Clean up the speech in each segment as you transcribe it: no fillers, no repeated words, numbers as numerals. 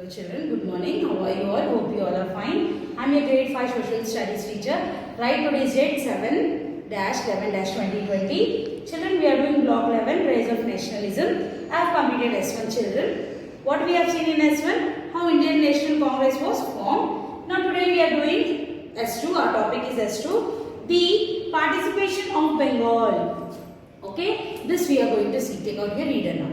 Hello children, good morning. How are you all? Hope you all are fine. I am your grade 5 social studies teacher. Right, today's date 7-11-2020. Children, we are doing block 11, Rise of Nationalism. I have completed S1 children. What we have seen in S1? How Indian National Congress was formed. Now today we are doing S2. Our topic is S2. The participation of Bengal. Okay, this we are going to see. Take out your reader now.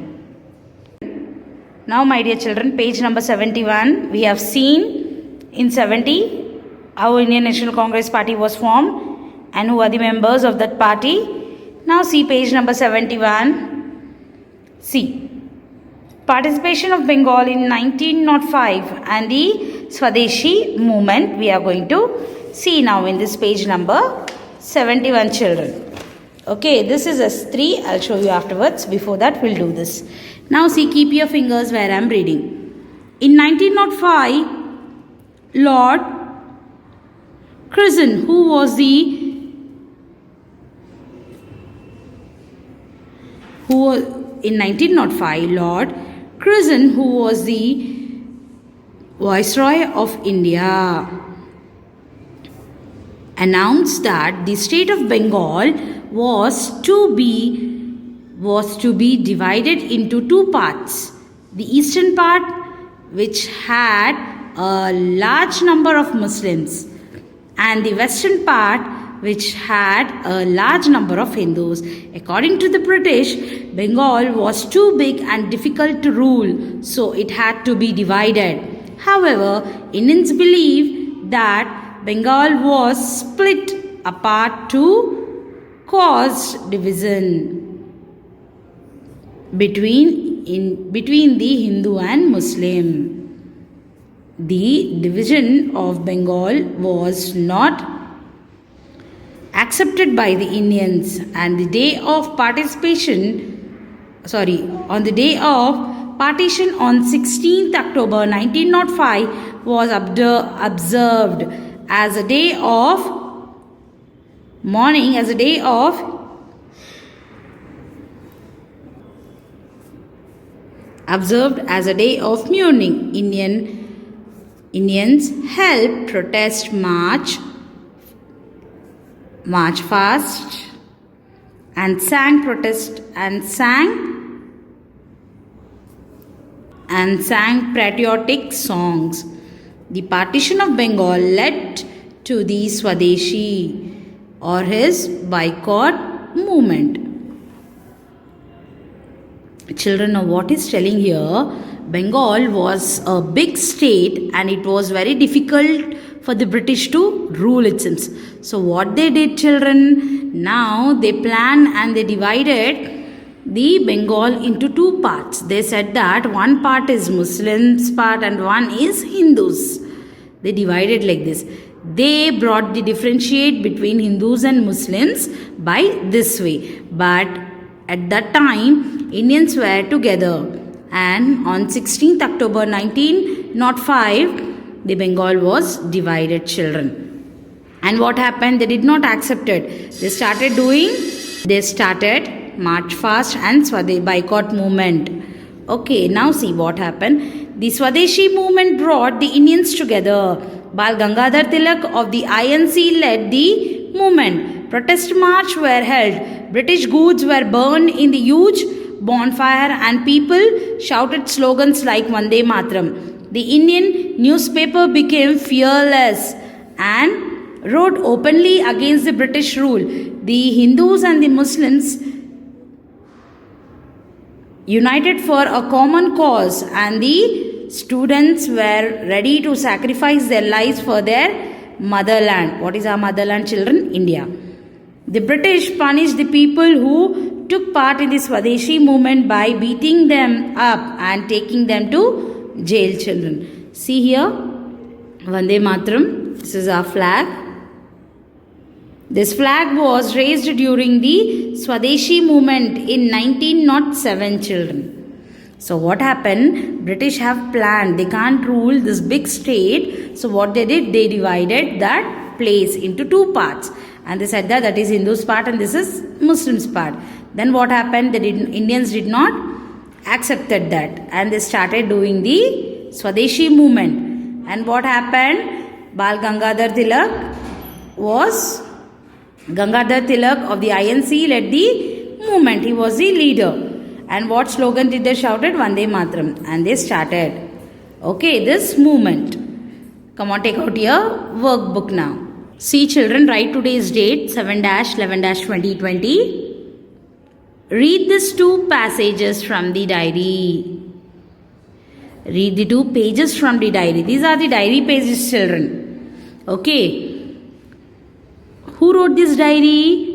Now my dear children, page number 71, we have seen in 70 how Indian National Congress Party was formed and who are the members of that party. Now see page number 71. See, participation of Bengal in 1905 and the Swadeshi movement we are going to see now in this page number 71 children. Okay, this is S3. I'll show you afterwards. Before that, we'll do this. Now see, keep your fingers where I'm reading. In 1905, Lord Curzon, who was in 1905, Lord Curzon, who was the Viceroy of India, announced that the state of Bengal was to be divided into two parts. The eastern part, which had a large number of Muslims, and the western part, which had a large number of Hindus. According to the British, Bengal was too big and difficult to rule, so it had to be divided. However, Indians believe that Bengal was split apart to cause division between the Hindu and Muslim. The division of Bengal was not accepted by the Indians, and on the day of partition on 16th October 1905 was observed as a day of mourning, as a day of mourning. Indians held protest march fast and sang patriotic songs. The partition of Bengal led to the Swadeshi or his boycott movement. Children, know what is telling here? Bengal was a big state and it was very difficult for the British to rule it. So what they did, children, now they planned and they divided the Bengal into two parts. They said that one part is Muslims part and one is Hindus. They divided like this. They brought the differentiate between Hindus and Muslims by this way. But at that time, Indians were together, and on 16th October 1905, the Bengal was divided, children. And what happened? They did not accept it. They started march fast and boycott movement. Okay, now see what happened. The Swadeshi movement brought the Indians together. Bal Gangadhar Tilak of the INC led the movement. Protest march were held. British goods were burned in the huge bonfire and people shouted slogans like Vande Mataram. The Indian newspaper became fearless and wrote openly against the British rule. The Hindus and the Muslims united for a common cause, and the students were ready to sacrifice their lives for their motherland. What is our motherland, children? India. The British punished the people who took part in the Swadeshi movement by beating them up and taking them to jail, children. See here, Vande Mataram. This is our flag. This flag was raised during the Swadeshi movement in 1907, children. So what happened? British have planned. They can't rule this big state. So what they did? They divided that place into two parts. And they said that is Hindus part and this is Muslims part. Then what happened? Indians did not accepted that and they started doing the Swadeshi movement. And what happened? Gangadhar Tilak of the INC led the movement. He was the leader. And what slogan did they shouted? Vande Mataram. And they started. Okay, this movement. Come on, take out your workbook now. See children, write today's date 7-11-2020. Read these two passages from the diary. Read the 2 pages from the diary. These are the diary pages, children. Okay. Who wrote this diary?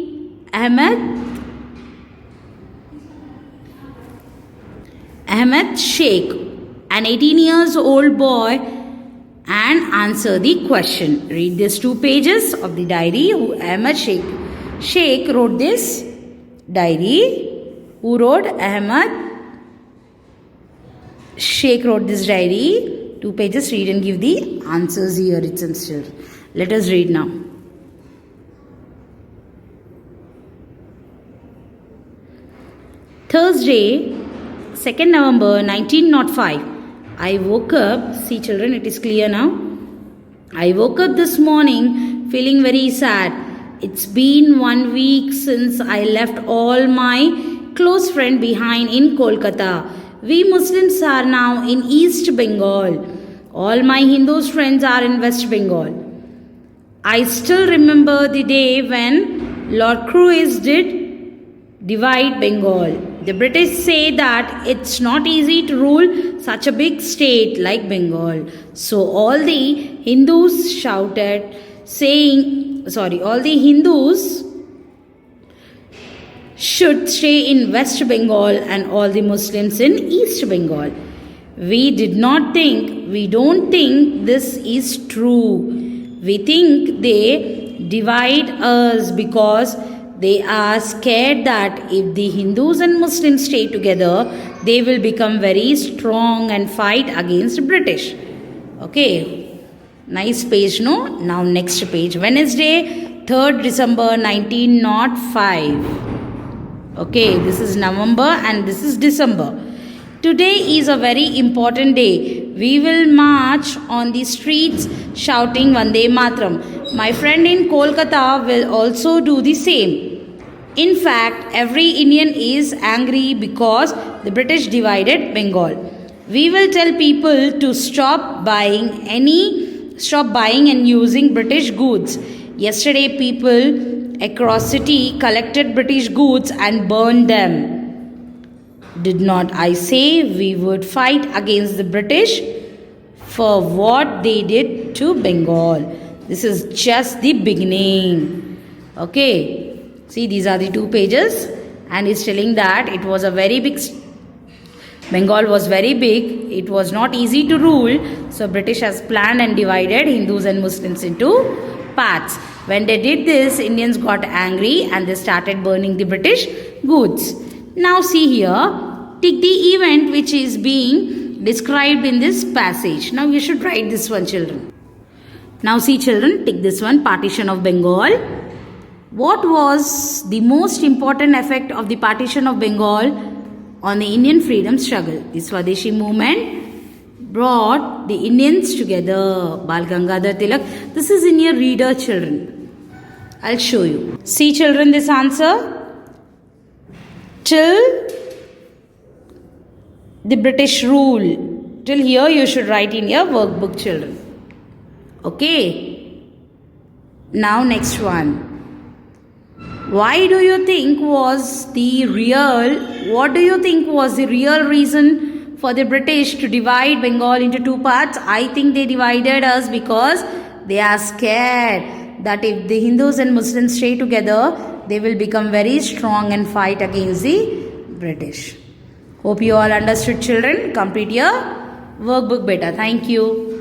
Ahmed Sheikh, an 18 years old boy, and answer the question. Read these 2 pages of the diary. Ahmed Sheikh wrote this diary. Who wrote? Ahmed Sheikh wrote this diary. 2 pages. Read and give the answers here. It's still. Let us read now. Thursday, 2nd November 1905. I woke up. See children, it is clear now. I woke up this morning feeling very sad. It's been 1 week since I left all my close friends behind in Kolkata. We Muslims are now in East Bengal. All my Hindu friends are in West Bengal. I still remember the day when Lord Cruz did divide Bengal. The British say that it's not easy to rule such a big state like Bengal. So all the Hindus shouted all the Hindus should stay in West Bengal and all the Muslims in East Bengal. We don't think this is true. We think they divide us because they are scared that if the Hindus and Muslims stay together, they will become very strong and fight against British. Okay. Nice page, no? Now next page. Wednesday, 3rd December 1905. Okay, this is November and this is December. Today is a very important day. We will march on the streets shouting Vande Mataram. My friend in Kolkata will also do the same. In fact, every Indian is angry because the British divided Bengal. We will tell people to stop buying and using British goods. Yesterday, people across city collected British goods and burned them. Did not I say we would fight against the British for what they did to Bengal? This is just the beginning. Okay. See, these are the 2 pages and it's telling that it was a very big Bengal was very big. It was not easy to rule. So British has planned and divided Hindus and Muslims into parts. When they did this, Indians got angry and they started burning the British goods. Now see here, take the event which is being described in this passage. Now you should write this one, children. Now see children, take this one, partition of Bengal. What was the most important effect of the partition of Bengal on the Indian freedom struggle? The Swadeshi movement brought the Indians together. Gangadhar Tilak. This is in your reader, children. I'll show you. See children, this answer. Till the British rule. Till here you should write in your workbook, children. Okay. Now next one. What do you think was the real reason for the British to divide Bengal into 2 parts? I think they divided us because they are scared that if the Hindus and Muslims stay together, they will become very strong and fight against the British. Hope you all understood, children. Complete your workbook beta. Thank you.